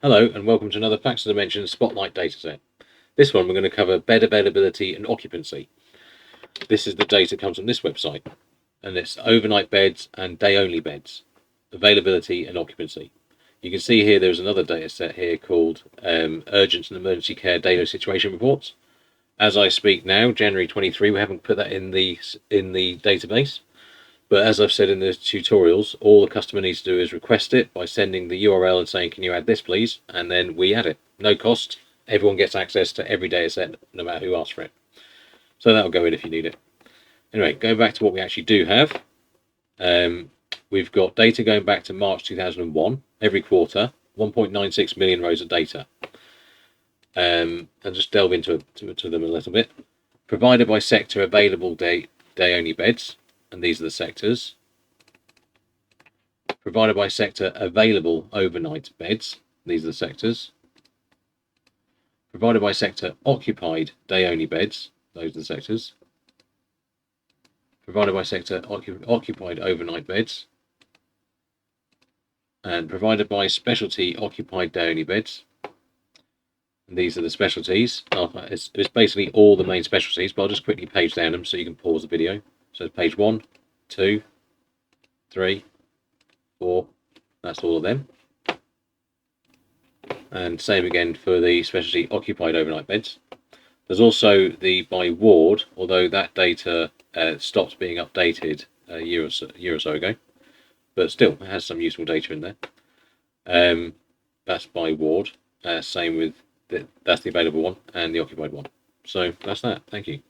Hello and welcome to another Facts and Dimensions Spotlight Dataset. This one we're going to cover bed availability and occupancy. This is the data that comes from this website, and it's overnight beds and day-only beds, availability and occupancy. You can see here there's another data set here called Urgent and Emergency Care Daily Situation Reports. As I speak now, January 23, we haven't put that in the database. But as I've said in the tutorials, all the customer needs to do is request it by sending the URL and saying, can you add this please? And then we add it. No cost. Everyone gets access to every data set, no matter who asks for it. So that'll go in if you need it. Anyway, going back to what we actually do have. We've got data going back to March 2001, every quarter, 1.96 million rows of data. I'll just delve into them a little bit. Provided by sector, available day-only beds. And these are the sectors. Provided by sector, available overnight beds. These are the sectors. Provided by sector, occupied day-only beds. Those are the sectors. Provided by sector, occupied overnight beds. And provided by specialty, occupied day-only beds. And these are the specialties. It's basically all the main specialties, but I'll just quickly page down them so you can pause the video. So page 1, 2, 3, 4, that's all of them. And same again for the specialty occupied overnight beds. There's also the by ward, although that data stopped being updated a year or so ago, but still it has some useful data in there. That's by ward. Same with that's the available one and the occupied one. So that's that. Thank you.